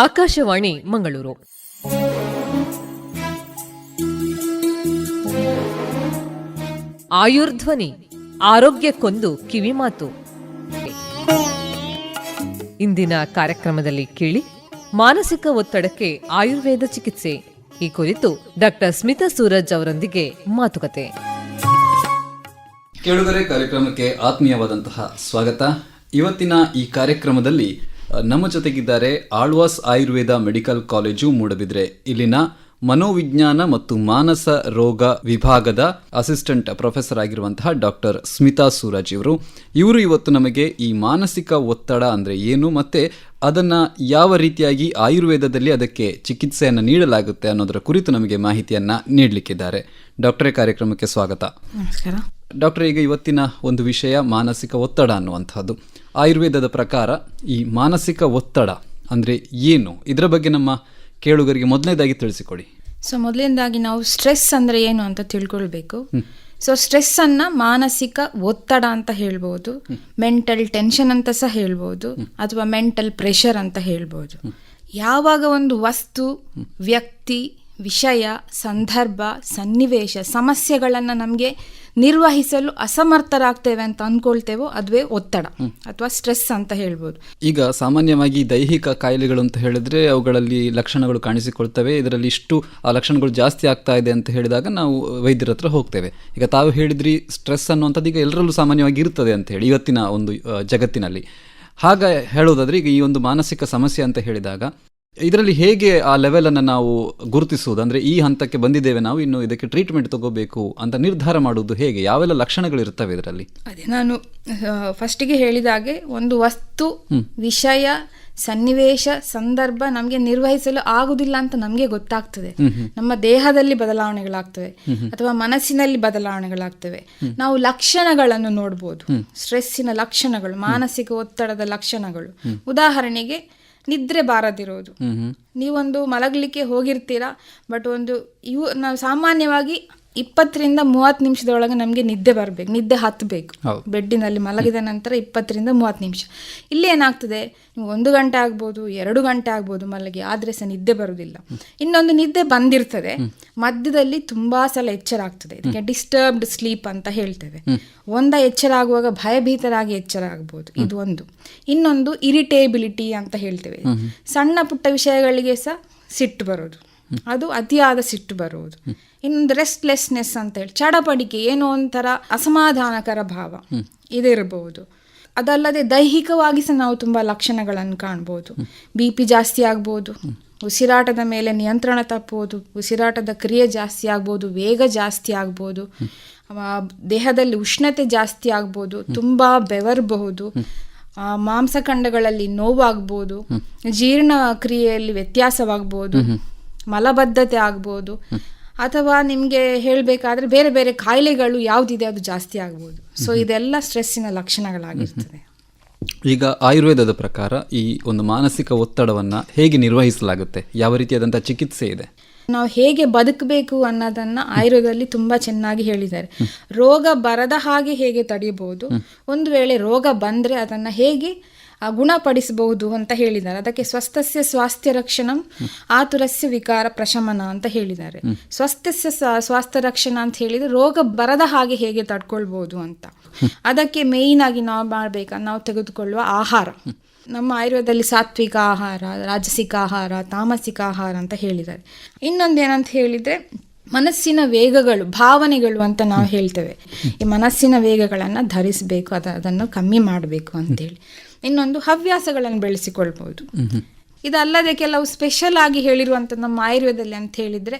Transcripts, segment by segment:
ಆಕಾಶವಾಣಿ ಮಂಗಳೂರು. ಆಯುರ್ಧ್ವನಿ, ಆರೋಗ್ಯಕ್ಕೊಂದು ಕಿವಿಮಾತು. ಇಂದಿನ ಕಾರ್ಯಕ್ರಮದಲ್ಲಿ ಕೇಳಿ ಮಾನಸಿಕ ಒತ್ತಡಕ್ಕೆ ಆಯುರ್ವೇದ ಚಿಕಿತ್ಸೆ. ಈ ಕುರಿತು ಡಾಕ್ಟರ್ ಸ್ಮಿತಾ ಸೂರಜ್ ಅವರೊಂದಿಗೆ ಮಾತುಕತೆ. ಕೇಳುಗರೆ, ಕಾರ್ಯಕ್ರಮಕ್ಕೆ ಆತ್ಮೀಯವಾದಂತಹ ಸ್ವಾಗತ. ಇವತ್ತಿನ ಈ ಕಾರ್ಯಕ್ರಮದಲ್ಲಿ ನಮ್ಮ ಜೊತೆಗಿದ್ದಾರೆ ಆಳ್ವಾಸ್ ಆಯುರ್ವೇದ ಮೆಡಿಕಲ್ ಕಾಲೇಜು ಮೂಡಬಿದ್ರೆ ಇಲ್ಲಿನ ಮನೋವಿಜ್ಞಾನ ಮತ್ತು ಮಾನಸ ರೋಗ ವಿಭಾಗದ ಅಸಿಸ್ಟೆಂಟ್ ಪ್ರೊಫೆಸರ್ ಆಗಿರುವಂತಹ ಡಾಕ್ಟರ್ ಸ್ಮಿತಾ ಸೂರಜ್ ಇವರು ಇವತ್ತು ನಮಗೆ ಈ ಮಾನಸಿಕ ಒತ್ತಡ ಅಂದರೆ ಏನು ಮತ್ತೆ ಅದನ್ನು ಯಾವ ರೀತಿಯಾಗಿ ಆಯುರ್ವೇದದಲ್ಲಿ ಅದಕ್ಕೆ ಚಿಕಿತ್ಸೆಯನ್ನು ನೀಡಲಾಗುತ್ತೆ ಅನ್ನೋದರ ಕುರಿತು ನಮಗೆ ಮಾಹಿತಿಯನ್ನು ನೀಡಲಿಕ್ಕಿದ್ದಾರೆ. ಡಾಕ್ಟರೇ, ಕಾರ್ಯಕ್ರಮಕ್ಕೆ ಸ್ವಾಗತ. ನಮಸ್ಕಾರ ಡಾಕ್ಟರ್. ಈಗ ಇವತ್ತಿನ ಒಂದು ವಿಷಯ ಮಾನಸಿಕ ಒತ್ತಡ ಅನ್ನುವಂಥದ್ದು. ಆಯುರ್ವೇದದ ಪ್ರಕಾರ ಈ ಮಾನಸಿಕ ಒತ್ತಡ ಅಂದರೆ ಏನು, ಇದರ ಬಗ್ಗೆ ನಮ್ಮ ಕೇಳುಗರಿಗೆ ಮೊದಲನೇದಾಗಿ ತಿಳಿಸಿಕೊಡಿ. ಮೊದಲನೇದಾಗಿ ನಾವು ಸ್ಟ್ರೆಸ್ ಅಂದರೆ ಏನು ಅಂತ ತಿಳ್ಕೊಳ್ಬೇಕು. ಸ್ಟ್ರೆಸ್ ಅನ್ನ ಮಾನಸಿಕ ಒತ್ತಡ ಅಂತ ಹೇಳ್ಬೋದು, ಮೆಂಟಲ್ ಟೆನ್ಷನ್ ಅಂತ ಸಹ ಹೇಳ್ಬೋದು, ಅಥವಾ ಮೆಂಟಲ್ ಪ್ರೆಷರ್ ಅಂತ ಹೇಳ್ಬೋದು. ಯಾವಾಗ ಒಂದು ವಸ್ತು, ವ್ಯಕ್ತಿ, ವಿಷಯ, ಸಂದರ್ಭ, ಸನ್ನಿವೇಶ, ಸಮಸ್ಯೆಗಳನ್ನು ನಮಗೆ ನಿರ್ವಹಿಸಲು ಅಸಮರ್ಥರಾಗ್ತೇವೆ ಅಂತ ಅಂದ್ಕೊಳ್ತೇವೋ ಅದುವೇ ಒತ್ತಡ ಅಥವಾ ಸ್ಟ್ರೆಸ್ ಅಂತ ಹೇಳ್ಬೋದು. ಈಗ ಸಾಮಾನ್ಯವಾಗಿ ದೈಹಿಕ ಕಾಯಿಲೆಗಳು ಅಂತ ಹೇಳಿದ್ರೆ ಅವುಗಳಲ್ಲಿ ಲಕ್ಷಣಗಳು ಕಾಣಿಸಿಕೊಳ್ತವೆ. ಇದರಲ್ಲಿ ಇಷ್ಟು ಆ ಲಕ್ಷಣಗಳು ಜಾಸ್ತಿ ಆಗ್ತಾ ಇದೆ ಅಂತ ಹೇಳಿದಾಗ ನಾವು ವೈದ್ಯರ ಹತ್ರ ಹೋಗ್ತೇವೆ. ಈಗ ತಾವು ಹೇಳಿದ್ರಿ ಸ್ಟ್ರೆಸ್ ಅನ್ನುವಂಥದ್ದು ಈಗ ಎಲ್ಲರಲ್ಲೂ ಸಾಮಾನ್ಯವಾಗಿ ಇರ್ತದೆ ಅಂತ ಹೇಳಿ ಇವತ್ತಿನ ಒಂದು ಜಗತ್ತಿನಲ್ಲಿ. ಹಾಗೆ ಹೇಳೋದಾದ್ರೆ ಈಗ ಈ ಒಂದು ಮಾನಸಿಕ ಸಮಸ್ಯೆ ಅಂತ ಹೇಳಿದಾಗ ಇದರಲ್ಲಿ ಹೇಗೆ ಆ ಲೆವೆಲನ್ನು ನಾವು ಗುರುತಿಸುವುದು, ಅಂದರೆ ಈ ಹಂತಕ್ಕೆ ಬಂದಿದ್ದೇವೆ ನಾವು, ಇನ್ನು ಇದಕ್ಕೆ ಟ್ರೀಟ್ಮೆಂಟ್ ತಗೋಬೇಕು ಅಂತ ನಿರ್ಧಾರ ಮಾಡುವುದು ಹೇಗೆ, ಯಾವೆಲ್ಲ ಲಕ್ಷಣಗಳಿರ್ತವೆ ಇದರಲ್ಲಿ? ಅದೇ ನಾನು ಫಸ್ಟಿಗೆ ಹೇಳಿದಾಗೆ ಒಂದು ವಸ್ತು, ವಿಷಯ, ಸನ್ನಿವೇಶ, ಸಂದರ್ಭ ನಮಗೆ ನಿರ್ವಹಿಸಲು ಆಗುದಿಲ್ಲ ಅಂತ ನಮಗೆ ಗೊತ್ತಾಗ್ತದೆ. ನಮ್ಮ ದೇಹದಲ್ಲಿ ಬದಲಾವಣೆಗಳಾಗ್ತವೆ ಅಥವಾ ಮನಸ್ಸಿನಲ್ಲಿ ಬದಲಾವಣೆಗಳಾಗ್ತವೆ. ನಾವು ಲಕ್ಷಣಗಳನ್ನು ನೋಡ್ಬೋದು, ಸ್ಟ್ರೆಸ್ಸಿನ ಲಕ್ಷಣಗಳು, ಮಾನಸಿಕ ಒತ್ತಡದ ಲಕ್ಷಣಗಳು. ಉದಾಹರಣೆಗೆ ನಿದ್ರೆ ಬಾರದಿರೋದು. ನೀವೊಂದು ಮಲಗಲಿಕ್ಕೆ ಹೋಗಿರ್ತೀರಾ, ಬಟ್ ನಾವು ಸಾಮಾನ್ಯವಾಗಿ 20ರಿಂದ 30 ನಿಮಿಷದೊಳಗೆ ನಮಗೆ ನಿದ್ದೆ ಬರಬೇಕು, ನಿದ್ದೆ ಹತ್ತಬೇಕು. ಬೆಡ್ಡಿನಲ್ಲಿ ಮಲಗಿದ ನಂತರ 20ರಿಂದ 30 ನಿಮಿಷ. ಇಲ್ಲಿ ಏನಾಗ್ತದೆ, ನೀವು 1 ಗಂಟೆ ಆಗ್ಬೋದು, 2 ಗಂಟೆ ಆಗ್ಬೋದು ಮಲಗಿ, ಆದರೆ ಸಹ ನಿದ್ದೆ ಬರುವುದಿಲ್ಲ. ಇನ್ನೊಂದು ನಿದ್ದೆ ಬಂದಿರ್ತದೆ, ಮಧ್ಯದಲ್ಲಿ ತುಂಬಾ ಸಲ ಎಚ್ಚರ ಆಗ್ತದೆ. ಇದಕ್ಕೆ ಡಿಸ್ಟರ್ಬ್ಡ್ ಸ್ಲೀಪ್ ಅಂತ ಹೇಳ್ತೇವೆ. ಎಚ್ಚರ ಆಗುವಾಗ ಭಯಭೀತರಾಗಿ ಎಚ್ಚರ ಆಗ್ಬೋದು, ಇದು ಒಂದು. ಇನ್ನೊಂದು ಇರಿಟೇಬಿಲಿಟಿ ಅಂತ ಹೇಳ್ತೇವೆ. ಸಣ್ಣ ಪುಟ್ಟ ವಿಷಯಗಳಿಗೆ ಸಹ ಸಿಟ್ಟು ಬರೋದು, ಅದು ಅತಿಯಾದ ಸಿಟ್ಟು ಬರುವುದು. ಇನ್ನೊಂದು ರೆಸ್ಟ್ಲೆಸ್ನೆಸ್ ಅಂತ ಹೇಳಿ, ಚಡಪಡಿಕೆ, ಏನೋ ಒಂಥರ ಅಸಮಾಧಾನಕರ ಭಾವ ಇದಿರಬಹುದು. ಅದಲ್ಲದೆ ದೈಹಿಕವಾಗಿ ಸಹ ನಾವು ತುಂಬ ಲಕ್ಷಣಗಳನ್ನು ಕಾಣ್ಬೋದು. BP ಜಾಸ್ತಿ ಆಗ್ಬೋದು, ಉಸಿರಾಟದ ಮೇಲೆ ನಿಯಂತ್ರಣ ತಪ್ಪುವುದು, ಉಸಿರಾಟದ ಕ್ರಿಯೆ ಜಾಸ್ತಿ ಆಗ್ಬೋದು, ವೇಗ ಜಾಸ್ತಿ ಆಗ್ಬೋದು, ದೇಹದಲ್ಲಿ ಉಷ್ಣತೆ ಜಾಸ್ತಿ ಆಗ್ಬೋದು, ತುಂಬ ಬೆವರಬಹುದು, ಮಾಂಸಖಂಡಗಳಲ್ಲಿ ನೋವಾಗ್ಬೋದು, ಜೀರ್ಣ ಕ್ರಿಯೆಯಲ್ಲಿ ವ್ಯತ್ಯಾಸವಾಗ್ಬೋದು, ಮಲಬದ್ಧತೆ ಆಗ್ಬೋದು, ಅಥವಾ ನಿಮಗೆ ಹೇಳಬೇಕಾದ್ರೆ ಬೇರೆ ಬೇರೆ ಕಾಯಿಲೆಗಳು ಯಾವುದಿದೆ ಅದು ಜಾಸ್ತಿ ಆಗ್ಬೋದು. ಇದೆಲ್ಲ ಸ್ಟ್ರೆಸ್ಸಿನ ಲಕ್ಷಣಗಳಾಗಿರ್ತದೆ. ಈಗ ಆಯುರ್ವೇದದ ಪ್ರಕಾರ ಈ ಒಂದು ಮಾನಸಿಕ ಒತ್ತಡವನ್ನು ಹೇಗೆ ನಿರ್ವಹಿಸಲಾಗುತ್ತೆ, ಯಾವ ರೀತಿಯಾದಂಥ ಚಿಕಿತ್ಸೆ ಇದೆ? ನಾವು ಹೇಗೆ ಬದುಕಬೇಕು ಅನ್ನೋದನ್ನ ಆಯುರ್ವೇದದಲ್ಲಿ ತುಂಬಾ ಚೆನ್ನಾಗಿ ಹೇಳಿದ್ದಾರೆ. ರೋಗ ಬರದ ಹಾಗೆ ಹೇಗೆ ತಡೆಯಬಹುದು, ಒಂದು ವೇಳೆ ರೋಗ ಬಂದ್ರೆ ಅದನ್ನ ಹೇಗೆ ಗುಣಪಡಿಸಬಹುದು ಅಂತ ಹೇಳಿದ್ದಾರೆ. ಅದಕ್ಕೆ ಸ್ವಸ್ಥಸ್ಯ ಸ್ವಾಸ್ಥ್ಯ ರಕ್ಷಣಂ ಆತುರಸ್ಯ ವಿಕಾರ ಪ್ರಶಮನ ಅಂತ ಹೇಳಿದ್ದಾರೆ. ಸ್ವಸ್ಥಸ್ಯ ಸ್ವಾಸ್ಥ್ಯ ರಕ್ಷಣಾ ಅಂತ ಹೇಳಿದ್ರೆ ರೋಗ ಬರದ ಹಾಗೆ ಹೇಗೆ ತಡ್ಕೊಳ್ಬಹುದು ಅಂತ. ಅದಕ್ಕೆ ಮೇಯ್ನ್ ಆಗಿ ನಾವು ತೆಗೆದುಕೊಳ್ಳುವ ಆಹಾರ. ನಮ್ಮ ಆಯುರ್ವೇದದಲ್ಲಿ ಸಾತ್ವಿಕ ಆಹಾರ, ರಾಜಸಿಕ ಆಹಾರ, ತಾಮಸಿಕ ಆಹಾರ ಅಂತ ಹೇಳಿದ್ದಾರೆ. ಇನ್ನೊಂದೇನಂತ ಹೇಳಿದ್ರೆ ಮನಸ್ಸಿನ ವೇಗಗಳು, ಭಾವನೆಗಳು ಅಂತ ನಾವು ಹೇಳ್ತೇವೆ. ಈ ಮನಸ್ಸಿನ ವೇಗಗಳನ್ನು ಧರಿಸಬೇಕು, ಅದನ್ನು ಕಮ್ಮಿ ಮಾಡಬೇಕು ಅಂತೇಳಿ. ಇನ್ನೊಂದು ಹವ್ಯಾಸಗಳನ್ನು ಬೆಳೆಸಿಕೊಳ್ಬಹುದು. ಇದಲ್ಲದೆ ಕೆಲವು ಸ್ಪೆಷಲ್ ಆಗಿ ಹೇಳಿರುವಂತ ನಮ್ಮ ಆಯುರ್ವೇದದಲ್ಲಿ ಅಂತ ಹೇಳಿದ್ರೆ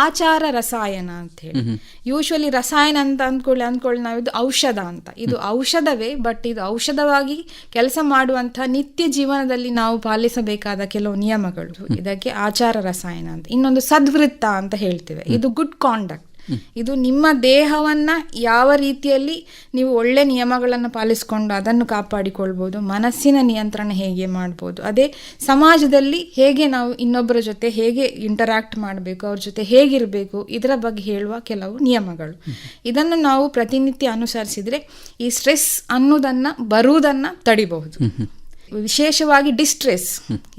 ಆಚಾರ ರಸಾಯನ ಅಂತ ಹೇಳಿ. ಯೂಶುವಲಿ ರಸಾಯನ ಅಂತ ಅಂದ್ಕೊಳ್ಳಿ ನಾವು, ಇದು ಔಷಧ ಅಂತ. ಇದು ಔಷಧವೇ, ಬಟ್ ಇದು ಔಷಧವಾಗಿ ಕೆಲಸ ಮಾಡುವಂತಹ ನಿತ್ಯ ಜೀವನದಲ್ಲಿ ನಾವು ಪಾಲಿಸಬೇಕಾದ ಕೆಲವು ನಿಯಮಗಳು. ಇದಕ್ಕೆ ಆಚಾರ ರಸಾಯನ ಅಂತ. ಇನ್ನೊಂದು ಸದ್ವೃತ್ತ ಅಂತ ಹೇಳ್ತೇವೆ, ಇದು ಗುಡ್ ಕಾಂಡಕ್ಟ್. ಇದು ನಿಮ್ಮ ದೇಹವನ್ನ ಯಾವ ರೀತಿಯಲ್ಲಿ ನೀವು ಒಳ್ಳೆ ನಿಯಮಗಳನ್ನು ಪಾಲಿಸಿಕೊಂಡು ಅದನ್ನು ಕಾಪಾಡಿಕೊಳ್ಬೋದು, ಮನಸ್ಸಿನ ನಿಯಂತ್ರಣ ಹೇಗೆ ಮಾಡ್ಬೋದು, ಅದೇ ಸಮಾಜದಲ್ಲಿ ಹೇಗೆ ನಾವು ಇನ್ನೊಬ್ಬರ ಜೊತೆ ಹೇಗೆ ಇಂಟರಾಕ್ಟ್ ಮಾಡಬೇಕು, ಅವ್ರ ಜೊತೆ ಹೇಗಿರಬೇಕು, ಇದರ ಬಗ್ಗೆ ಹೇಳುವ ಕೆಲವು ನಿಯಮಗಳು. ಇದನ್ನು ನಾವು ಪ್ರತಿನಿತ್ಯ ಅನುಸರಿಸಿದ್ರೆ ಈ ಸ್ಟ್ರೆಸ್ ಅನ್ನೋದನ್ನ ಬರುವುದನ್ನ ತಡಿಬಹುದು. ವಿಶೇಷವಾಗಿ ಡಿಸ್ಟ್ರೆಸ್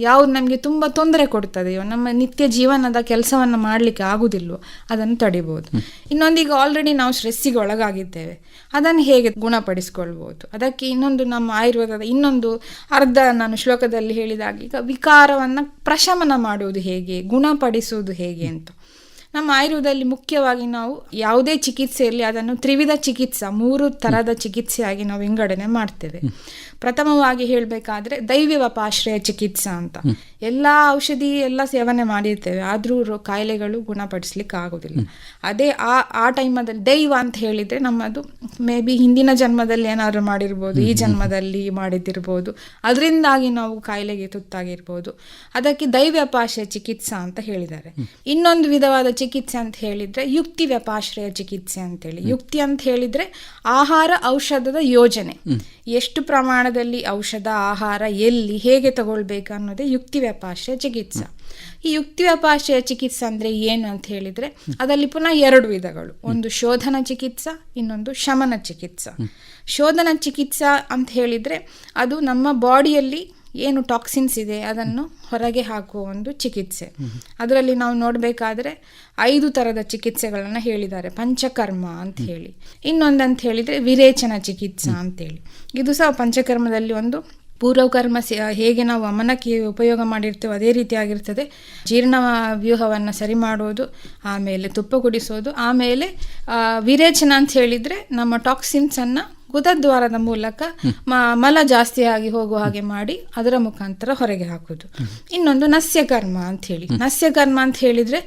ಯಾವುದು ನಮಗೆ ತುಂಬ ತೊಂದರೆ ಕೊಡ್ತದೆಯೋ, ನಮ್ಮ ನಿತ್ಯ ಜೀವನದ ಕೆಲಸವನ್ನು ಮಾಡಲಿಕ್ಕೆ ಆಗುವುದಿಲ್ವೋ ಅದನ್ನು ತಡಿಬೋದು. ಇನ್ನೊಂದೀಗ ಆಲ್ರೆಡಿ ನಾವು ಸ್ಟ್ರೆಸ್ಸಿಗೆ ಒಳಗಾಗಿದ್ದೇವೆ, ಅದನ್ನು ಹೇಗೆ ಗುಣಪಡಿಸ್ಕೊಳ್ಬೋದು, ಅದಕ್ಕೆ ಇನ್ನೊಂದು ನಮ್ಮ ಆಯುರ್ವೇದದ ಇನ್ನೊಂದು ಅರ್ಧ ನಾನು ಶ್ಲೋಕದಲ್ಲಿ ಹೇಳಿದಾಗ ಈಗ ವಿಕಾರವನ್ನು ಪ್ರಶಮನ ಮಾಡುವುದು ಹೇಗೆ, ಗುಣಪಡಿಸುವುದು ಹೇಗೆ ಅಂತ. ನಮ್ಮ ಆಯುರ್ವೇದದಲ್ಲಿ ಮುಖ್ಯವಾಗಿ ನಾವು ಯಾವುದೇ ಚಿಕಿತ್ಸೆಯಲ್ಲಿ ಅದನ್ನು ತ್ರಿವಿಧ ಚಿಕಿತ್ಸಾ 3 ಥರದ ಚಿಕಿತ್ಸೆಯಾಗಿ ನಾವು ವಿಂಗಡಣೆ ಮಾಡ್ತೇವೆ. ಪ್ರಥಮವಾಗಿ ಹೇಳಬೇಕಾದ್ರೆ ದೈವ್ಯವಪಾಶ್ರಯ ಚಿಕಿತ್ಸಾ ಅಂತ. ಎಲ್ಲ ಔಷಧಿ ಎಲ್ಲ ಸೇವನೆ ಮಾಡಿರ್ತೇವೆ, ಆದರೂ ಕಾಯಿಲೆಗಳು ಗುಣಪಡಿಸ್ಲಿಕ್ಕೆ ಆಗೋದಿಲ್ಲ. ಅದೇ ಆ ಟೈಮಲ್ಲಿ ದೈವ ಅಂತ ಹೇಳಿದರೆ ನಮ್ಮದು ಮೇ ಬಿ ಹಿಂದಿನ ಜನ್ಮದಲ್ಲಿ ಏನಾದರೂ ಮಾಡಿರ್ಬೋದು, ಈ ಜನ್ಮದಲ್ಲಿ ಮಾಡಿದ್ದಿರ್ಬೋದು, ಅದರಿಂದಾಗಿ ನಾವು ಕಾಯಿಲೆಗೆ ತುತ್ತಾಗಿರ್ಬೋದು. ಅದಕ್ಕೆ ದೈವ್ಯಪಾಶ್ರಯ ಚಿಕಿತ್ಸಾ ಅಂತ ಹೇಳಿದ್ದಾರೆ. ಇನ್ನೊಂದು ವಿಧವಾದ ಚಿಕಿತ್ಸೆ ಅಂತ ಹೇಳಿದರೆ ಯುಕ್ತಿ ವ್ಯಪಾಶ್ರಯ ಚಿಕಿತ್ಸೆ ಅಂತೇಳಿ. ಯುಕ್ತಿ ಅಂತ ಹೇಳಿದರೆ ಆಹಾರ ಔಷಧದ ಯೋಜನೆ, ಎಷ್ಟು ಪ್ರಮಾಣದಲ್ಲಿ ಔಷಧ ಆಹಾರ ಎಲ್ಲಿ ಹೇಗೆ ತಗೊಳ್ಬೇಕು ಅನ್ನೋದೇ ಯುಕ್ತಿ ವ್ಯಪಾಶ್ರಯ ಚಿಕಿತ್ಸಾ. ಈ ಯುಕ್ತಿ ವ್ಯಪಾಶ್ರಯ ಚಿಕಿತ್ಸೆ ಅಂದರೆ ಏನು ಅಂತ ಹೇಳಿದರೆ ಅದರಲ್ಲಿ ಪುನಃ 2 ವಿಧಗಳು, ಒಂದು ಶೋಧನ ಚಿಕಿತ್ಸಾ, ಇನ್ನೊಂದು ಶಮನ ಚಿಕಿತ್ಸಾ. ಶೋಧನ ಚಿಕಿತ್ಸಾ ಅಂತ ಹೇಳಿದರೆ ಅದು ನಮ್ಮ ಬಾಡಿಯಲ್ಲಿ ಏನು ಟಾಕ್ಸಿನ್ಸ್ ಇದೆ ಅದನ್ನು ಹೊರಗೆ ಹಾಕುವ ಒಂದು ಚಿಕಿತ್ಸೆ. ಅದರಲ್ಲಿ ನಾವು ನೋಡಬೇಕಾದ್ರೆ 5 ಥರದ ಚಿಕಿತ್ಸೆಗಳನ್ನು ಹೇಳಿದ್ದಾರೆ, ಪಂಚಕರ್ಮ ಅಂತ ಹೇಳಿ. ಇನ್ನೊಂದಂತ ಹೇಳಿದರೆ ವಿರೇಚನ ಚಿಕಿತ್ಸಾ ಅಂತೇಳಿ. ಇದು ಸಹ ಪಂಚಕರ್ಮದಲ್ಲಿ ಒಂದು ಪೂರ್ವಕರ್ಮ ಹೇಗೆ ನಾವು ವಮನಕ್ಕೆ ಉಪಯೋಗ ಮಾಡಿರ್ತೇವೆ ಅದೇ ರೀತಿಯಾಗಿರ್ತದೆ. ಜೀರ್ಣ ವ್ಯೂಹವನ್ನು ಸರಿ ಮಾಡೋದು, ಆಮೇಲೆ ತುಪ್ಪ ಕುಡಿಸೋದು, ಆಮೇಲೆ ವಿರೇಚನ ಅಂತ ಹೇಳಿದರೆ ನಮ್ಮ ಟಾಕ್ಸಿನ್ಸನ್ನು ಗುದದ್ವಾರದ ಮೂಲಕ ಮಲ ಜಾಸ್ತಿ ಆಗಿ ಹೋಗುವ ಹಾಗೆ ಮಾಡಿ ಅದರ ಮುಖಾಂತರ ಹೊರಗೆ ಹಾಕೋದು. ಇನ್ನೊಂದು ನಸ್ಯಕರ್ಮ ಅಂತ ಹೇಳಿ. ನಸ್ಯಕರ್ಮ ಅಂತ ಹೇಳಿದರೆ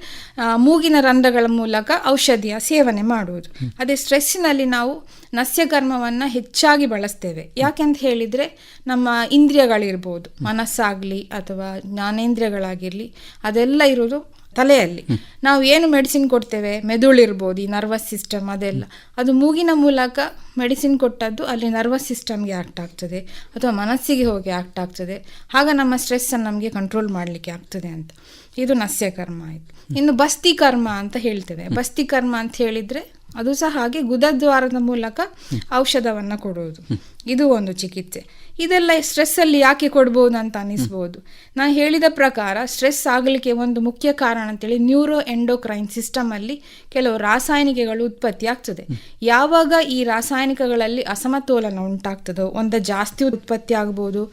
ಮೂಗಿನ ರಂಧ್ರಗಳ ಮೂಲಕ ಔಷಧಿಯ ಸೇವನೆ ಮಾಡುವುದು. ಅದೇ ಸ್ಟ್ರೆಸ್ಸಿನಲ್ಲಿ ನಾವು ನಸ್ಯಕರ್ಮವನ್ನು ಹೆಚ್ಚಾಗಿ ಬಳಸ್ತೇವೆ. ಯಾಕೆಂತ ಹೇಳಿದರೆ ನಮ್ಮ ಇಂದ್ರಿಯಗಳಿರ್ಬೋದು, ಮನಸ್ಸಾಗಲಿ ಅಥವಾ ಜ್ಞಾನೇಂದ್ರಿಯಗಳಾಗಿರಲಿ, ಅದೆಲ್ಲ ಇರೋದು ತಲೆಯಲ್ಲಿ. ನಾವು ಏನು ಮೆಡಿಸಿನ್ ಕೊಡ್ತೇವೆ, ಮೆದುಳಿರ್ಬೋದು, ಈ ನರ್ವಸ್ ಸಿಸ್ಟಮ್ ಅದೆಲ್ಲ, ಅದು ಮೂಗಿನ ಮೂಲಕ ಮೆಡಿಸಿನ್ ಕೊಟ್ಟದ್ದು ಅಲ್ಲಿ ನರ್ವಸ್ ಸಿಸ್ಟಮ್ಗೆ ಆ್ಯಕ್ಟ್ ಆಗ್ತದೆ ಅಥವಾ ಮನಸ್ಸಿಗೆ ಹೋಗಿ ಆ್ಯಕ್ಟ್ ಆಗ್ತದೆ. ಆಗ ನಮ್ಮ ಸ್ಟ್ರೆಸ್ಸನ್ನು ನಮಗೆ ಕಂಟ್ರೋಲ್ ಮಾಡಲಿಕ್ಕೆ ಆಗ್ತದೆ ಅಂತ. ಇದು ನಸ್ಯಕರ್ಮ ಆಯಿತು. ಇನ್ನು ಬಸ್ತಿಕರ್ಮ ಅಂತ ಹೇಳ್ತೇವೆ. ಬಸ್ತಿಕರ್ಮ ಅಂತ ಹೇಳಿದರೆ ಅದು ಸಹ ಹಾಗೆ ಗುದದ್ವಾರದ ಮೂಲಕ ಔಷಧವನ್ನು ಕೊಡುವುದು. ಇದು ಒಂದು ಚಿಕಿತ್ಸೆ. ಇದೆಲ್ಲ ಸ್ಟ್ರೆಸ್ಸಲ್ಲಿ ಯಾಕೆ ಕೊಡ್ಬೋದು ಅಂತ ಅನಿಸ್ಬೋದು. ನಾನು ಹೇಳಿದ ಪ್ರಕಾರ ಸ್ಟ್ರೆಸ್ ಆಗಲಿಕ್ಕೆ ಒಂದು ಮುಖ್ಯ ಕಾರಣ ಅಂತೇಳಿ ನ್ಯೂರೋ ಎಂಡೋಕ್ರೈನ್ ಸಿಸ್ಟಮಲ್ಲಿ ಕೆಲವು ರಾಸಾಯನಿಕಗಳು ಉತ್ಪತ್ತಿ ಆಗ್ತದೆ. ಯಾವಾಗ ಈ ರಾಸಾಯನಿಕಗಳಲ್ಲಿ ಅಸಮತೋಲನ ಉಂಟಾಗ್ತದೋ, ಒಂದು ಜಾಸ್ತಿ ಉತ್ಪತ್ತಿ ಆಗ್ಬೋದು,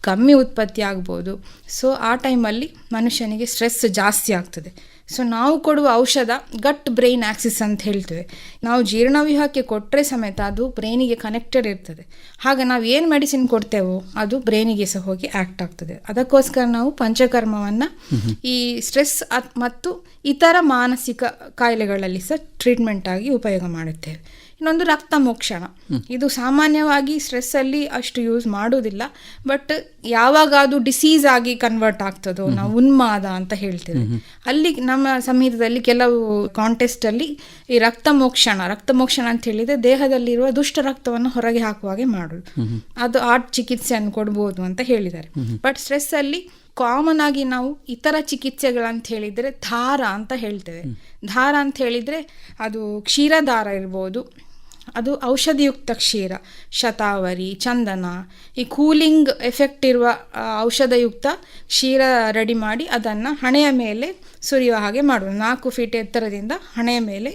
ಕಮ್ಮಿ ಉತ್ಪತ್ತಿ ಆಗ್ಬೋದು. ಸೊ ಆ ಟೈಮಲ್ಲಿ ಮನುಷ್ಯನಿಗೆ ಸ್ಟ್ರೆಸ್ ಜಾಸ್ತಿ ಆಗ್ತದೆ. ಸೊ ನಾವು ಕೊಡುವ ಔಷಧ ಗಟ್ ಬ್ರೈನ್ ಆಕ್ಸಿಸ್ ಅಂತ ಹೇಳ್ತೇವೆ. ನಾವು ಜೀರ್ಣವ್ಯೂಹಕ್ಕೆ ಕೊಟ್ಟರೆ ಸಮೇತ ಅದು ಬ್ರೈನಿಗೆ ಕನೆಕ್ಟೆಡ್ ಇರ್ತದೆ. ಹಾಗೆ ನಾವು ಏನು ಮೆಡಿಸಿನ್ ಕೊಡ್ತೇವೋ ಅದು ಬ್ರೈನಿಗೆ ಸಹ ಹೋಗಿ ಆ್ಯಕ್ಟ್ ಆಗ್ತದೆ. ಅದಕ್ಕೋಸ್ಕರ ನಾವು ಪಂಚಕರ್ಮವನ್ನು ಈ ಸ್ಟ್ರೆಸ್ ಮತ್ತು ಇತರ ಮಾನಸಿಕ ಕಾಯಿಲೆಗಳಲ್ಲಿ ಸಹ ಟ್ರೀಟ್ಮೆಂಟ್ ಆಗಿ ಉಪಯೋಗ ಮಾಡುತ್ತೇವೆ. ಇನ್ನೊಂದು ರಕ್ತ ಮೋಕ್ಷಣ. ಇದು ಸಾಮಾನ್ಯವಾಗಿ ಸ್ಟ್ರೆಸ್ಸಲ್ಲಿ ಅಷ್ಟು ಯೂಸ್ ಮಾಡೋದಿಲ್ಲ, ಬಟ್ ಯಾವಾಗ ಅದು ಡಿಸೀಸ್ ಆಗಿ ಕನ್ವರ್ಟ್ ಆಗ್ತದೋ, ನಾವು ಉನ್ಮಾದ ಅಂತ ಹೇಳ್ತೇವೆ, ಅಲ್ಲಿ ನಮ್ಮ ಸಂಹಿತದಲ್ಲಿ ಕೆಲವು ಕಾಂಟೆಸ್ಟಲ್ಲಿ ಈ ರಕ್ತ ಮೋಕ್ಷಣ ಅಂತ ಹೇಳಿದರೆ ದೇಹದಲ್ಲಿರುವ ದುಷ್ಟ ರಕ್ತವನ್ನು ಹೊರಗೆ ಹಾಕುವಾಗೆ ಮಾಡೋದು, ಅದು ಆ ಚಿಕಿತ್ಸೆಯನ್ನು ಕೊಡ್ಬೋದು ಅಂತ ಹೇಳಿದ್ದಾರೆ. ಬಟ್ ಸ್ಟ್ರೆಸ್ಸಲ್ಲಿ ಕಾಮನ್ ಆಗಿ ನಾವು ಇತರ ಚಿಕಿತ್ಸೆಗಳಂತ ಹೇಳಿದರೆ ದಾರ ಅಂತ ಹೇಳ್ತೇವೆ. ದಾರ ಅಂತ ಹೇಳಿದರೆ ಅದು ಕ್ಷೀರದಾರ ಇರ್ಬೋದು, ಅದು ಔಷಧಿಯುಕ್ತ ಕ್ಷೀರ, ಶತಾವರಿ, ಚಂದನ, ಈ ಕೂಲಿಂಗ್ ಎಫೆಕ್ಟ್ ಇರುವ ಔಷಧಯುಕ್ತ ಕ್ಷೀರ ರೆಡಿ ಮಾಡಿ ಅದನ್ನು ಹಣೆಯ ಮೇಲೆ ಸುರಿಯುವ ಹಾಗೆ ಮಾಡುವುದು. 4 ಫೀಟ್ ಎತ್ತರದಿಂದ ಹಣೆಯ ಮೇಲೆ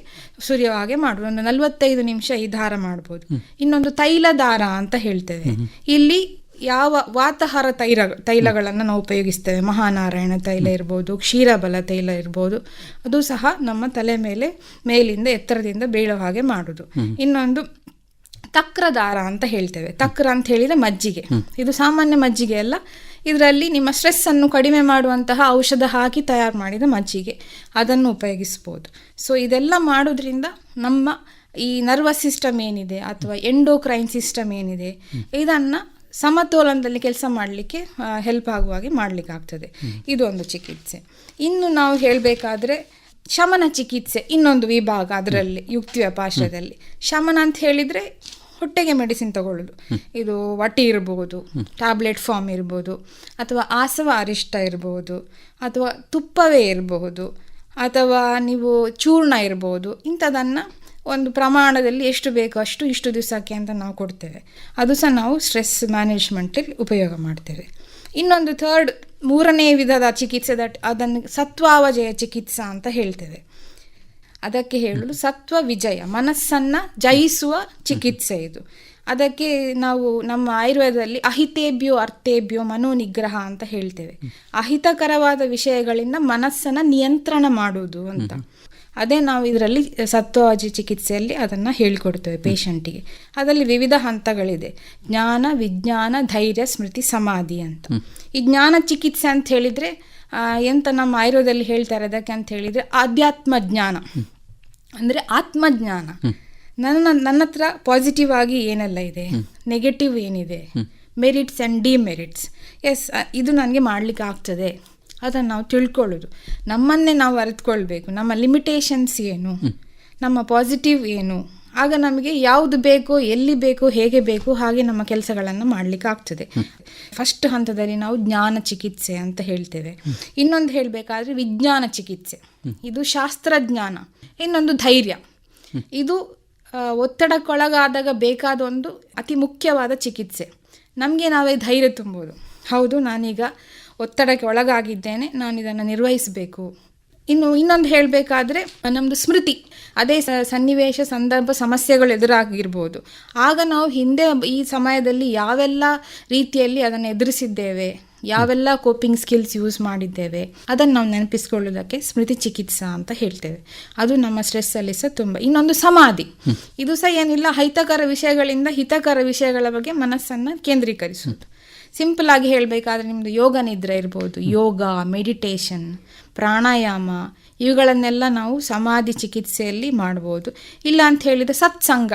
ಸುರಿಯುವ ಹಾಗೆ ಮಾಡುವುದು. ಒಂದು 45 ನಿಮಿಷ ಈ ದಾರ ಮಾಡ್ಬೋದು. ಇನ್ನೊಂದು ತೈಲ ದಾರ ಅಂತ ಹೇಳ್ತೇವೆ. ಇಲ್ಲಿ ಯಾವ ವಾತಹಾರ ತೈಲಗಳನ್ನು ನಾವು ಉಪಯೋಗಿಸ್ತೇವೆ, ಮಹಾನಾರಾಯಣ ತೈಲ ಇರ್ಬೋದು, ಕ್ಷೀರಬಲ ತೈಲ ಇರ್ಬೋದು, ಅದು ಸಹ ನಮ್ಮ ತಲೆ ಮೇಲೆ ಮೇಲಿಂದ ಎತ್ತರದಿಂದ ಬೀಳೋ ಹಾಗೆ ಮಾಡೋದು. ಇನ್ನೊಂದು ತಕ್ರದಾರ ಅಂತ ಹೇಳ್ತೇವೆ. ತಕ್ರ ಅಂತ ಹೇಳಿದರೆ ಮಜ್ಜಿಗೆ. ಇದು ಸಾಮಾನ್ಯ ಮಜ್ಜಿಗೆ ಅಲ್ಲ, ಇದರಲ್ಲಿ ನಿಮ್ಮ ಸ್ಟ್ರೆಸ್ಸನ್ನು ಕಡಿಮೆ ಮಾಡುವಂತಹ ಔಷಧ ಹಾಕಿ ತಯಾರು ಮಾಡಿದ ಮಜ್ಜಿಗೆ, ಅದನ್ನು ಉಪಯೋಗಿಸ್ಬೋದು. ಸೊ ಇದೆಲ್ಲ ಮಾಡೋದ್ರಿಂದ ನಮ್ಮ ಈ ನರ್ವಸ್ ಸಿಸ್ಟಮ್ ಏನಿದೆ ಅಥವಾ ಎಂಡೋಕ್ರೈನ್ ಸಿಸ್ಟಮ್ ಏನಿದೆ ಇದನ್ನು ಸಮತೋಲನದಲ್ಲಿ ಕೆಲಸ ಮಾಡಲಿಕ್ಕೆ ಹೆಲ್ಪ್ ಆಗುವಾಗೆ ಮಾಡಲಿಕ್ಕೆ ಆಗ್ತದೆ. ಇದು ಒಂದು ಚಿಕಿತ್ಸೆ. ಇನ್ನು ನಾವು ಹೇಳಬೇಕಾದ್ರೆ ಶಮನ ಚಿಕಿತ್ಸೆ ಇನ್ನೊಂದು ವಿಭಾಗ ಅದರಲ್ಲಿ ಯುಕ್ತಿ ವ್ಯಪಾಶ್ರಯದಲ್ಲಿ. ಶಮನ ಅಂತ ಹೇಳಿದರೆ ಹೊಟ್ಟೆಗೆ ಮೆಡಿಸಿನ್ ತಗೊಳ್ಳೋದು. ಇದು ವಟಿ ಇರ್ಬೋದು, ಟ್ಯಾಬ್ಲೆಟ್ ಫಾರ್ಮ್ ಇರ್ಬೋದು, ಅಥವಾ ಆಸವ ಅರಿಷ್ಟ ಇರ್ಬೋದು, ಅಥವಾ ತುಪ್ಪವೇ ಇರಬಹುದು, ಅಥವಾ ನೀವು ಚೂರ್ಣ ಇರ್ಬೋದು. ಇಂಥದನ್ನು ಒಂದು ಪ್ರಮಾಣದಲ್ಲಿ ಎಷ್ಟು ಬೇಕೋ ಅಷ್ಟು ಇಷ್ಟು ದಿವಸಕ್ಕೆ ಅಂತ ನಾವು ಕೊಡ್ತೇವೆ. ಅದು ಸಹ ನಾವು ಸ್ಟ್ರೆಸ್ ಮ್ಯಾನೇಜ್ಮೆಂಟಲ್ಲಿ ಉಪಯೋಗ ಮಾಡ್ತೇವೆ. ಇನ್ನೊಂದು ಮೂರನೇ ವಿಧದ ಚಿಕಿತ್ಸೆ ಅದನ್ನು ಸತ್ವಾವಜಯ ಚಿಕಿತ್ಸಾ ಅಂತ ಹೇಳ್ತೇವೆ. ಅದಕ್ಕೆ ಹೇಳಲು ಸತ್ವ ವಿಜಯ, ಮನಸ್ಸನ್ನು ಜಯಿಸುವ ಚಿಕಿತ್ಸೆ ಇದು. ಅದಕ್ಕೆ ನಾವು ನಮ್ಮ ಆಯುರ್ವೇದದಲ್ಲಿ ಅಹಿತೇಭ್ಯೋ ಅರ್ಥೇಭ್ಯೋ ಮನೋನಿಗ್ರಹ ಅಂತ ಹೇಳ್ತೇವೆ. ಅಹಿತಕರವಾದ ವಿಷಯಗಳಿಂದ ಮನಸ್ಸನ್ನು ನಿಯಂತ್ರಣ ಮಾಡುವುದು ಅಂತ. ಅದೇ ನಾವು ಇದರಲ್ಲಿ ಸತ್ವಾವಜಯ ಚಿಕಿತ್ಸೆಯಲ್ಲಿ ಅದನ್ನು ಹೇಳಿಕೊಡ್ತೇವೆ ಪೇಷಂಟಿಗೆ. ಅದರಲ್ಲಿ ವಿವಿಧ ಹಂತಗಳಿದೆ: ಜ್ಞಾನ, ವಿಜ್ಞಾನ, ಧೈರ್ಯ, ಸ್ಮೃತಿ, ಸಮಾಧಿ ಅಂತ. ಈ ಜ್ಞಾನ ಚಿಕಿತ್ಸೆ ಅಂತ ಹೇಳಿದರೆ ಎಂತ ನಮ್ಮ ಆಯುರ್ವೇದದಲ್ಲಿ ಹೇಳ್ತಾರೆ ಅದಕ್ಕೆ ಅಂತ ಹೇಳಿದರೆ ಆಧ್ಯಾತ್ಮ ಜ್ಞಾನ, ಅಂದರೆ ಆತ್ಮಜ್ಞಾನ. ನನ್ನ ಹತ್ರ ಪಾಸಿಟಿವ್ ಆಗಿ ಏನೆಲ್ಲ ಇದೆ, ನೆಗೆಟಿವ್ ಏನಿದೆ, ಮೆರಿಟ್ಸ್ ಆ್ಯಂಡ್ ಡಿಮೆರಿಟ್ಸ್, ಇದು ನನಗೆ ಮಾಡಲಿಕ್ಕೆ ಆಗ್ತದೆ, ಅದನ್ನು ನಾವು ತಿಳ್ಕೊಳ್ಳೋದು. ನಮ್ಮನ್ನೇ ನಾವು ಅರಿತುಕೊಳ್ಬೇಕು, ನಮ್ಮ ಲಿಮಿಟೇಷನ್ಸ್ ಏನು, ನಮ್ಮ ಪಾಸಿಟಿವ್ ಏನು. ಆಗ ನಮಗೆ ಯಾವುದು ಬೇಕೋ, ಎಲ್ಲಿ ಬೇಕೋ, ಹೇಗೆ ಬೇಕೋ ಹಾಗೆ ನಮ್ಮ ಕೆಲಸಗಳನ್ನು ಮಾಡಲಿಕ್ಕೆ ಆಗ್ತದೆ. ಫಸ್ಟ್ ಹಂತದಲ್ಲಿ ನಾವು ಜ್ಞಾನ ಚಿಕಿತ್ಸೆ ಅಂತ ಹೇಳ್ತೇವೆ. ಇನ್ನೊಂದು ಹೇಳಬೇಕಾದ್ರೆ ವಿಜ್ಞಾನ ಚಿಕಿತ್ಸೆ, ಇದು ಶಾಸ್ತ್ರಜ್ಞಾನ. ಇನ್ನೊಂದು ಧೈರ್ಯ, ಇದು ಒತ್ತಡಕ್ಕೊಳಗಾದಾಗ ಬೇಕಾದ ಒಂದು ಅತಿ ಮುಖ್ಯವಾದ ಚಿಕಿತ್ಸೆ. ನಮಗೆ ನಾವೇ ಧೈರ್ಯ ತುಂಬೋದು, ಹೌದು ನಾನೀಗ ಒತ್ತಡಕ್ಕೆ ಒಳಗಾಗಿದ್ದೇನೆ, ನಾನು ಇದನ್ನು ನಿರ್ವಹಿಸಬೇಕು. ಇನ್ನೊಂದು ಹೇಳಬೇಕಾದ್ರೆ ನಮ್ಮದು ಸ್ಮೃತಿ, ಅದೇ ಸನ್ನಿವೇಶ, ಸಂದರ್ಭ, ಸಮಸ್ಯೆಗಳು ಎದುರಾಗಿರ್ಬೋದು. ಆಗ ನಾವು ಹಿಂದೆ ಈ ಸಮಯದಲ್ಲಿ ಯಾವೆಲ್ಲ ರೀತಿಯಲ್ಲಿ ಅದನ್ನು ಎದುರಿಸಿದ್ದೇವೆ, ಯಾವೆಲ್ಲ ಕೋಪಿಂಗ್ ಸ್ಕಿಲ್ಸ್ ಯೂಸ್ ಮಾಡಿದ್ದೇವೆ, ಅದನ್ನು ನಾವು ನೆನಪಿಸ್ಕೊಳ್ಳೋದಕ್ಕೆ ಸ್ಮೃತಿ ಚಿಕಿತ್ಸಾ ಅಂತ ಹೇಳ್ತೇವೆ. ಅದು ನಮ್ಮ ಸ್ಟ್ರೆಸ್ಸಲ್ಲಿ ಸಹ ತುಂಬ. ಇನ್ನೊಂದು ಸಮಾಧಿ, ಇದು ಸಹ ಏನಿಲ್ಲ, ಅಹಿತಕರ ವಿಷಯಗಳಿಂದ ಹಿತಕರ ವಿಷಯಗಳ ಬಗ್ಗೆ ಮನಸ್ಸನ್ನು ಕೇಂದ್ರೀಕರಿಸುವುದು. ಸಿಂಪಲ್ ಆಗಿ ಹೇಳಬೇಕಾದ್ರೆ ನಿಮ್ಮದು ಯೋಗ ನಿದ್ರೆ ಇರ್ಬೋದು, ಯೋಗ, ಮೆಡಿಟೇಷನ್, ಪ್ರಾಣಾಯಾಮ, ಇವುಗಳನ್ನೆಲ್ಲ ನಾವು ಸಮಾಧಿ ಚಿಕಿತ್ಸೆಯಲ್ಲಿ ಮಾಡ್ಬೋದು. ಇಲ್ಲ ಅಂತ ಹೇಳಿದರೆ ಸತ್ಸಂಗ,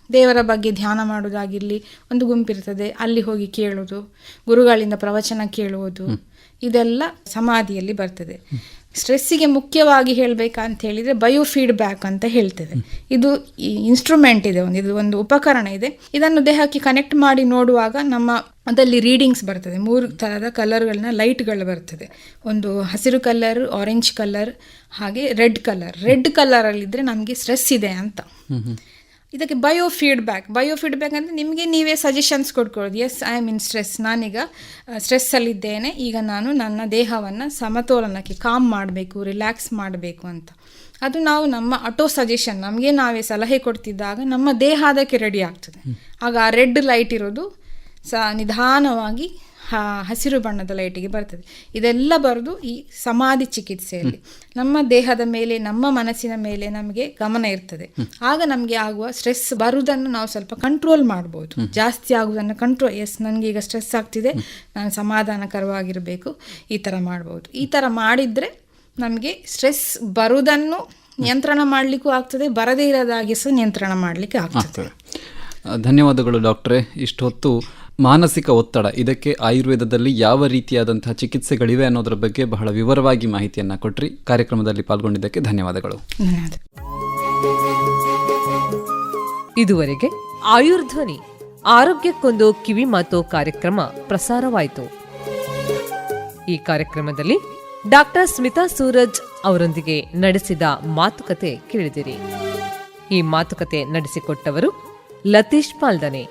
ದೇವರ ಬಗ್ಗೆ ಧ್ಯಾನ ಮಾಡೋದಾಗಿರಲಿ, ಒಂದು ಗುಂಪಿರ್ತದೆ ಅಲ್ಲಿ ಹೋಗಿ ಕೇಳೋದು, ಗುರುಗಳಿಂದ ಪ್ರವಚನ ಕೇಳುವುದು, ಇದೆಲ್ಲ ಸಮಾಧಿಯಲ್ಲಿ ಬರ್ತದೆ. ಸ್ಟ್ರೆಸ್ಸಿಗೆ ಮುಖ್ಯವಾಗಿ ಹೇಳಬೇಕಂತ ಹೇಳಿದರೆ ಬಯೋಫೀಡ್ಬ್ಯಾಕ್ ಅಂತ ಹೇಳ್ತೇವೆ. ಇದು ಇನ್ಸ್ಟ್ರೂಮೆಂಟ್ ಇದೆ, ಇದು ಒಂದು ಉಪಕರಣ ಇದೆ. ಇದನ್ನು ದೇಹಕ್ಕೆ ಕನೆಕ್ಟ್ ಮಾಡಿ ನೋಡುವಾಗ ನಮ್ಮ ಅದರಲ್ಲಿ ರೀಡಿಂಗ್ಸ್ ಬರ್ತದೆ. 3 ಥರದ ಕಲರ್ಗಳನ್ನ ಲೈಟ್ಗಳು ಬರ್ತದೆ. ಒಂದು ಹಸಿರು ಕಲರ್, ಆರೆಂಜ್ ಕಲರ್, ಹಾಗೆ ರೆಡ್ ಕಲರ್. ರೆಡ್ ಕಲರಲ್ಲಿದ್ದರೆ ನಮಗೆ ಸ್ಟ್ರೆಸ್ ಇದೆ ಅಂತ. ಇದಕ್ಕೆ ಬಯೋಫೀಡ್ಬ್ಯಾಕ್ ಅಂದರೆ ನಿಮಗೆ ನೀವೇ ಸಜೆಷನ್ಸ್ ಕೊಡ್ಕೊಳ್ಳೋದು. Yes, I am in stress, ನಾನೀಗ ಸ್ಟ್ರೆಸ್ಸಲ್ಲಿದ್ದೇನೆ, ಈಗ ನಾನು ನನ್ನ ದೇಹವನ್ನು ಸಮತೋಲನಕ್ಕೆ ಕಾಮ್ ಮಾಡಬೇಕು, ರಿಲ್ಯಾಕ್ಸ್ ಮಾಡಬೇಕು ಅಂತ. ಅದು ನಾವು ನಮ್ಮ ಆಟೋ ಸಜೆಷನ್, ನಮಗೆ ನಾವೇ ಸಲಹೆ ಕೊಡ್ತಿದ್ದಾಗ ನಮ್ಮ ದೇಹ ಅದಕ್ಕೆ ರೆಡಿ ಆಗ್ತದೆ. ಆಗ ಆ ರೆಡ್ ಲೈಟ್ ಇರೋದು ನಿಧಾನವಾಗಿ ಹಸಿರು ಬಣ್ಣದ ಲೈಟಿಗೆ ಬರ್ತದೆ. ಇದೆಲ್ಲ ಬರೋದು ಈ ಸಮಾಧಿ ಚಿಕಿತ್ಸೆಯಲ್ಲಿ. ನಮ್ಮ ದೇಹದ ಮೇಲೆ, ನಮ್ಮ ಮನಸ್ಸಿನ ಮೇಲೆ ನಮಗೆ ಗಮನ ಇರ್ತದೆ. ಆಗ ನಮಗೆ ಆಗುವ ಸ್ಟ್ರೆಸ್ ಬರುವುದನ್ನು ನಾವು ಸ್ವಲ್ಪ ಕಂಟ್ರೋಲ್ ಮಾಡ್ಬೋದು. ಜಾಸ್ತಿ ಆಗುವುದನ್ನು ಕಂಟ್ರೋಲ್, ಎಸ್ ನನಗೆ ಈಗ ಸ್ಟ್ರೆಸ್ ಆಗ್ತಿದೆ, ನಾನು ಸಮಾಧಾನಕರವಾಗಿರಬೇಕು, ಈ ಥರ ಮಾಡ್ಬೋದು. ಈ ಥರ ಮಾಡಿದರೆ ನಮಗೆ ಸ್ಟ್ರೆಸ್ ಬರುವುದನ್ನು ನಿಯಂತ್ರಣ ಮಾಡಲಿಕ್ಕೂ ಆಗ್ತದೆ, ಬರದೇ ಇರೋದಾಗಿ ಸಹ ನಿಯಂತ್ರಣ ಮಾಡಲಿಕ್ಕೆ ಆಗ್ತದೆ. ಧನ್ಯವಾದಗಳು ಡಾಕ್ಟ್ರೇ. ಇಷ್ಟೊತ್ತು ಮಾನಸಿಕ ಒತ್ತಡ, ಇದಕ್ಕೆ ಆಯುರ್ವೇದದಲ್ಲಿ ಯಾವ ರೀತಿಯಾದಂತಹ ಚಿಕಿತ್ಸೆಗಳಿವೆ ಅನ್ನೋದರ ಬಗ್ಗೆ ಬಹಳ ವಿವರವಾಗಿ ಮಾಹಿತಿಯನ್ನು ಕೊಟ್ರಿ. ಕಾರ್ಯಕ್ರಮದಲ್ಲಿ ಪಾಲ್ಗೊಂಡಿದ್ದಕ್ಕೆ ಧನ್ಯವಾದಗಳು. ಇದುವರೆಗೆ ಆಯುರ್ಧ್ವನಿ ಆರೋಗ್ಯಕ್ಕೊಂದು ಕಿವಿ ಮಾತು ಕಾರ್ಯಕ್ರಮ ಪ್ರಸಾರವಾಯಿತು. ಈ ಕಾರ್ಯಕ್ರಮದಲ್ಲಿ ಡಾಕ್ಟರ್ ಸ್ಮಿತಾ ಸೂರಜ್ ಅವರೊಂದಿಗೆ ನಡೆಸಿದ ಮಾತುಕತೆ ಕೇಳಿದಿರಿ. ಈ ಮಾತುಕತೆ ನಡೆಸಿಕೊಟ್ಟವರು ಲತೀಶ್ ಪಾಲ್ದನೆ.